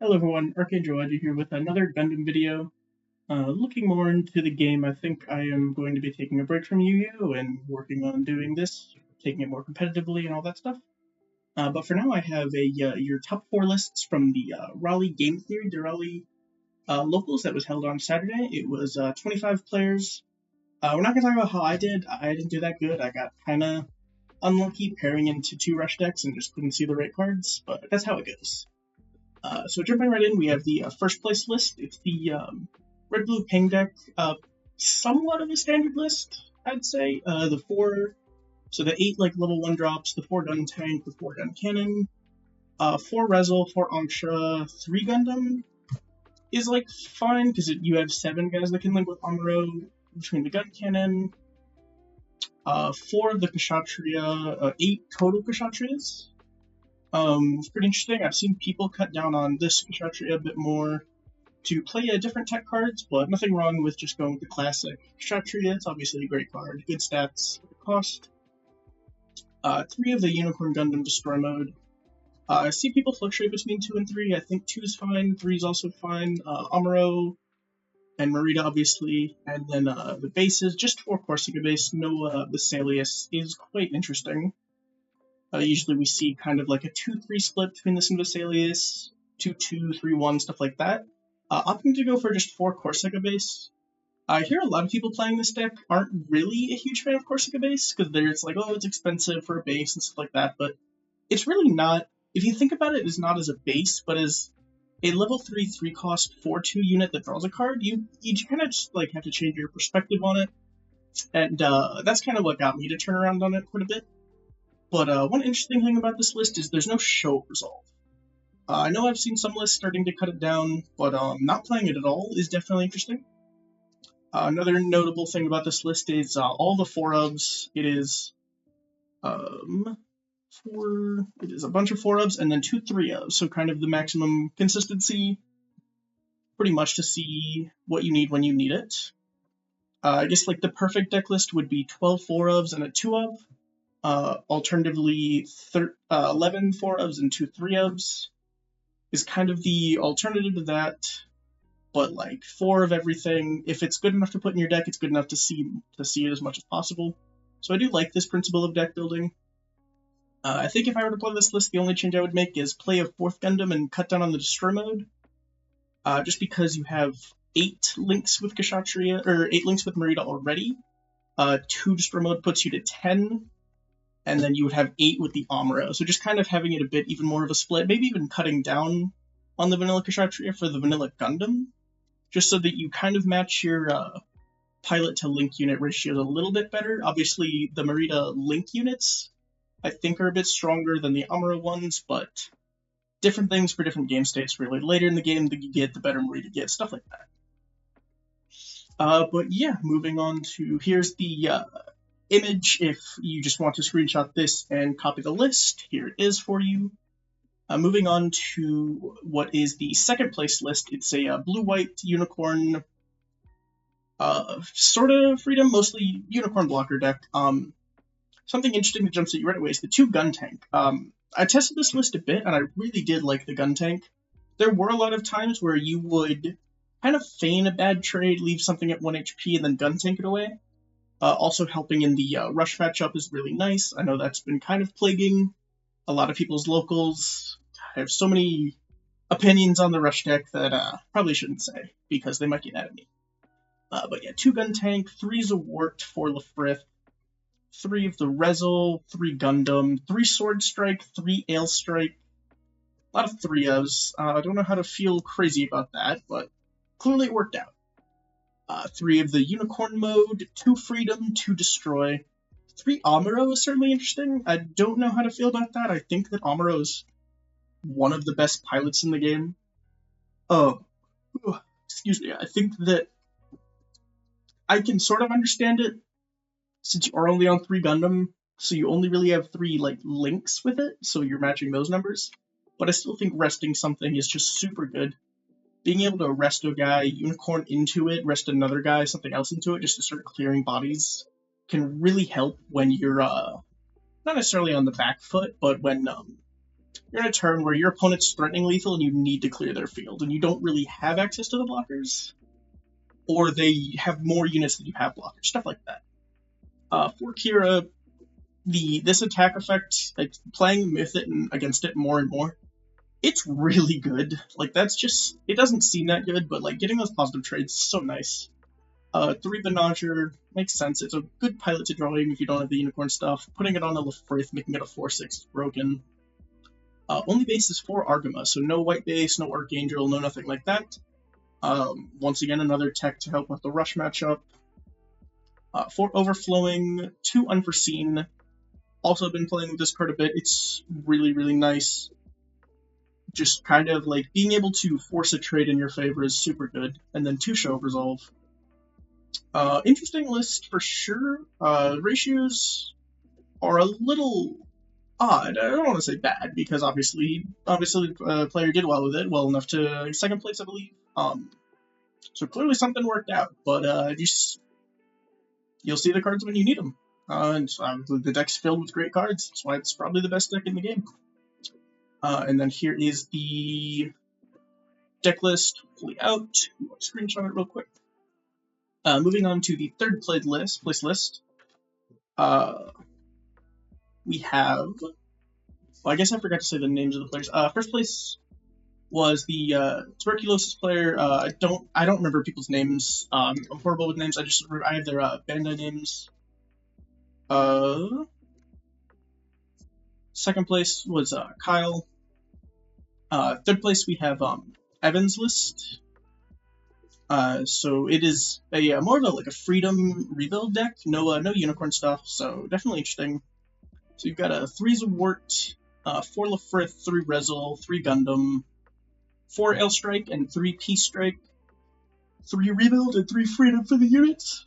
Hello everyone, Archangel Edgy here with another Gundam video. Looking more into the game, I think I am going to be taking a break from Yu and working on doing this, taking it more competitively and all that stuff. But for now, I have your top 4 lists from the Raleigh Game Theory Duraleigh locals that was held on Saturday. It was 25 players. We're not going to talk about how I did. I didn't do that good. I got kind of unlucky pairing into 2 rush decks and just couldn't see the right cards, but that's how it goes. So jumping right in, we have the first place list. It's the Red Blue Ping deck, somewhat of a standard list, I'd say. The 8 like level 1 drops, the 4 gun tank, the 4 gun cannon, 4 Rezel, 4 Angsha, 3 Gundam is like fine because you have 7 guys that can link with Amuro between the gun cannon, 4 of the Kshatriya, 8 total Kshatriyas. It's pretty interesting. I've seen people cut down on this Kshatriya a bit more to play different tech cards, but nothing wrong with just going with the classic Kshatriya. It's obviously a great card. Good stats, good cost. 3 of the Unicorn Gundam Destroy Mode. I see people fluctuate between 2 and 3. I think 2 is fine, 3 is also fine. Amuro and Marita, obviously. And then the bases, just 4 Corsica base, no Vesalius, is quite interesting. Usually we see kind of like a 2-3 split between this and Vesalius, 2-2, 3-1, stuff like that. Opting to go for just 4 Corsica base. I hear a lot of people playing this deck aren't really a huge fan of Corsica base, because it's like, oh, it's expensive for a base and stuff like that, but it's really not. If you think about it, it's not as a base, but as a level 3 cost 4-2 unit that draws a card, you kind of just like have to change your perspective on it, and that's kind of what got me to turn around on it quite a bit. But one interesting thing about this list is there's no show resolve. I know I've seen some lists starting to cut it down, but not playing it at all is definitely interesting. Another notable thing about this list is all the 4-ofs. It is a bunch of 4-ofs and then 2 3-ofs, so kind of the maximum consistency, pretty much to see what you need when you need it. I guess like the perfect deck list would be 12 4-ofs and a 2-of. Alternatively, 11 4-ofs and 2 3-ofs is kind of the alternative to that, but like 4 of everything. If it's good enough to put in your deck, it's good enough to see it as much as possible. So I do like this principle of deck building. I think if I were to play this list, the only change I would make is play a 4th Gundam and cut down on the Destroy mode, just because you have 8 links with Kshatriya, or 8 links with Marita already. 2 Destroy mode puts you to 10, and then you would have 8 with the Amuro. So just kind of having it a bit even more of a split, maybe even cutting down on the vanilla Kshatriya for the vanilla Gundam, just so that you kind of match your pilot to link unit ratios a little bit better. Obviously, the Marita link units, I think, are a bit stronger than the Amuro ones, but different things for different game states, really. Later in the game that you get, the better Marita gets, stuff like that. But yeah, moving on to, here's the image. If you just want to screenshot this and copy the list, here it is for you. Moving on to what is the second place list. It's a blue-white unicorn, sort of freedom, mostly unicorn blocker deck. Something interesting that jumps at you right away is the 2 gun tank. I tested this list a bit, and I really did like the gun tank. There were a lot of times where you would kind of feign a bad trade, leave something at 1 HP, and then gun tank it away. Also helping in the rush matchup is really nice. I know that's been kind of plaguing a lot of people's locals. I have so many opinions on the rush deck that probably shouldn't say, because they might get mad at me. But yeah, 2 gun tank, 3 Zawart, 4 Lefrith, 3 of the Rezel, 3 Gundam, 3 Sword Strike, 3 Ale Strike. A lot of 3-ofs. I don't know how to feel crazy about that, but clearly it worked out. 3 of the Unicorn mode, 2 Freedom, 2 Destroy. 3 Amuro is certainly interesting. I don't know how to feel about that. I think that Amuro is one of the best pilots in the game. Excuse me. I think that I can sort of understand it, since you are only on 3 Gundam, so you only really have 3 like links with it, so you're matching those numbers. But I still think resting something is just super good. Being able to rest a guy, unicorn into it, rest another guy, something else into it, just to start clearing bodies, can really help when you're not necessarily on the back foot, but when you're in a turn where your opponent's threatening lethal and you need to clear their field, and you don't really have access to the blockers, or they have more units than you have blockers, stuff like that. For Kira, this attack effect, like playing with it and against it more and more, it's really good. Like, that's just, it doesn't seem that good, but like getting those positive trades is so nice. 3 Benager makes sense. It's a good pilot to draw even if you don't have the unicorn stuff. Putting it on a Lefrith, making it a 4/6 is broken. Only base is 4 Argama, so no white base, no Archangel, no nothing like that. Once again, another tech to help with the rush matchup. 4 Overflowing, 2 Unforeseen. Also been playing with this card a bit. It's really, really nice. Just kind of like being able to force a trade in your favor is super good. And then 2 Show of Resolve. Interesting list for sure. Ratios are a little odd. I don't want to say bad, because obviously the player did well with it, well enough to second place, I believe. So clearly something worked out, but you'll see the cards when you need them. And the deck's filled with great cards. That's why it's probably the best deck in the game. And then here is the deck list fully out. I'll screenshot it real quick. Moving on to the third place list. We have, well, I guess I forgot to say the names of the players. First place was the tuberculosis player. I don't remember people's names. I'm horrible with names. I have their Bandai names. Second place was Kyle. Third place we have Evan's list. So it is a more of a freedom rebuild deck. No unicorn stuff. So definitely interesting. So you've got 3 Zawart, 4 Lefrith, 3 Rezel, 3 Gundam, 4 L Strike, and 3 Peace Strike, 3 Rebuild, and 3 Freedom for the units.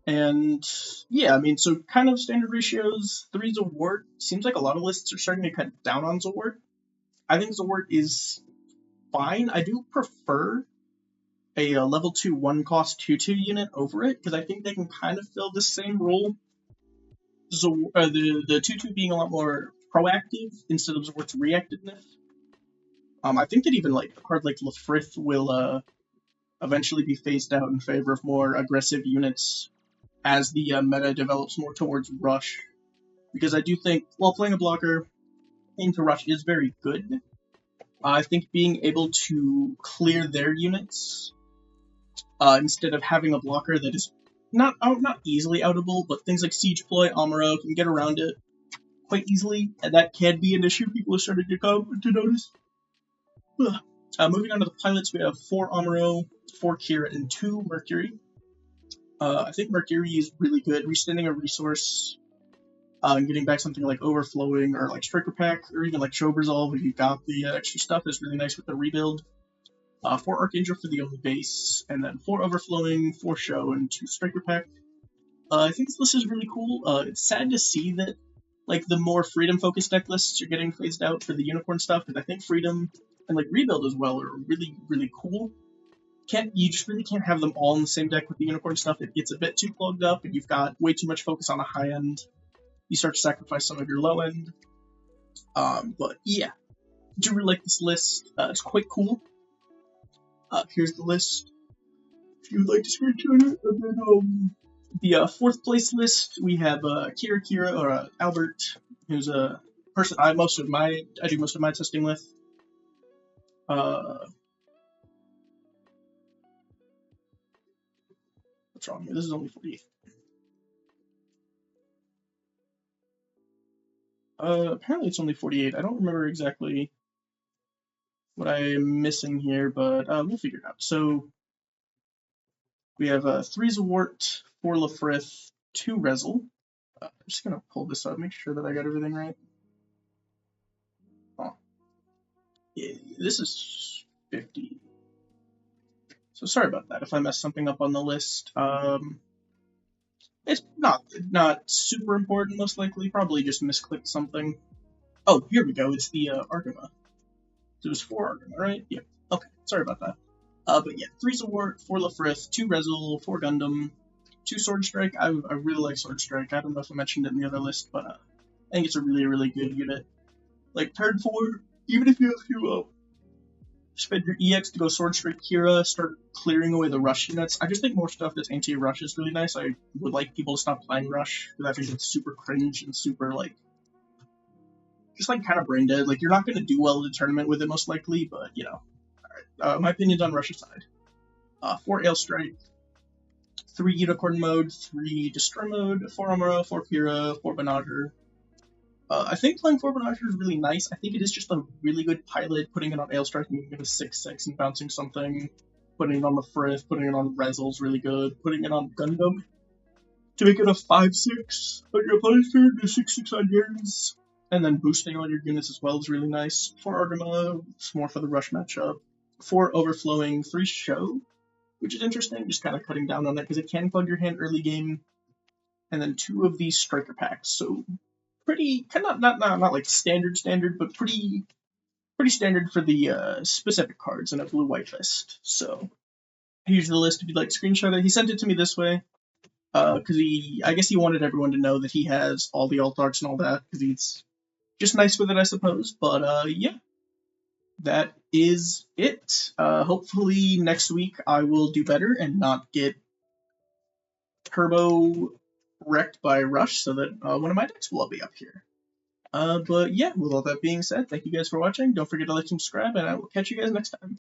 And yeah, I mean, so kind of standard ratios. 3 Zawart. Seems like a lot of lists are starting to cut down on Zawart. I think Zawart is fine. I do prefer a level 2 1-cost 2/2 unit over it, because I think they can kind of fill the same role. The 2/2 being a lot more proactive instead of Zawart's reactiveness. I think that even like a card like Lefrith will eventually be phased out in favor of more aggressive units as the meta develops more towards rush. Because I do think, while playing a blocker, into rush is very good. I think being able to clear their units instead of having a blocker that is not easily outable, but things like Siege Ploy, Amuro can get around it quite easily, and that can be an issue people are starting to notice. Moving on to the pilots, we have 4 Amuro, 4 Kira, and 2 Mercury. I think Mercury is really good, resending a resource, and getting back something like Overflowing, or like Striker Pack, or even like Show Resolve if you've got the extra stuff is really nice with the rebuild. 4 Archangel for the only base, and then 4 Overflowing, 4 Show, and 2 Striker Pack. I think this list is really cool. It's sad to see that like the more freedom-focused deck lists are getting phased out for the unicorn stuff, because I think freedom and like rebuild as well are really, really cool. You just really can't have them all in the same deck with the unicorn stuff. It gets a bit too plugged up, and you've got way too much focus on the high end. You start to sacrifice some of your low end. But yeah, I do really like this list. It's quite cool. Here's the list, if you would like to screenshot it. And then the fourth place list, we have Kira or Albert, who's a person I do most of my testing with. What's wrong here? This is only 48. Apparently it's only 48. I don't remember exactly what I'm missing here, but we'll figure it out. So we have 3 Zawart, 4 Lefrith, 2 Rezel. I'm just gonna pull this up, make sure that I got everything right. Oh, yeah, this is 50. So sorry about that if I messed something up on the list. It's not super important, most likely. Probably just misclicked something. Oh, here we go. It's the Argama. It was 4 Argama, right? Yeah. Okay, sorry about that. But yeah, 3 Zawart, 4 Lefrith, 2 Rezel, 4 Gundam, 2 Sword Strike. I really like Sword Strike. I don't know if I mentioned it in the other list, but I think it's a really, really good unit. Like turn 4, even if you have to spend your EX to go Sword Strike Kira, start clearing away the Rush units. I just think more stuff that's anti-Rush is really nice. I would like people to stop playing Rush, because I think it's super cringe and super, like, just, like, kind of brain dead. Like, you're not going to do well in the tournament with it, most likely, but, you know. Alright, my opinion's on Rush aside. 4 Ale Strike, 3 Unicorn Mode, 3 Destroy Mode, 4 Amuro, 4 Kira, 4 Banagher. I think playing 4 Banagher is really nice. I think it is just a really good pilot, putting it on Ale Strike and giving it a 6/6 and bouncing something, putting it on the Frith, putting it on Rezel's really good, putting it on Gundam to make it a 5/6 on your opponent's turn, a 6/6 on yours, and then boosting all your units as well is really nice. 4 Argama, it's more for the Rush matchup. 4 Overflowing, 3 Show, which is interesting, just kind of cutting down on that because it can clug your hand early game, and then 2 of these Striker packs, so pretty, kind of not like standard, but pretty standard for the specific cards in a blue-white list. So here's the list if you'd like to screenshot it. He sent it to me this way because I guess he wanted everyone to know that he has all the alt arts and all that because he's just nice with it, I suppose. But yeah, that is it. Hopefully next week I will do better and not get turbo wrecked by Rush, so that one of my decks will be up here. But yeah, with all that being said, thank you guys for watching. Don't forget to like and subscribe, and I will catch you guys next time.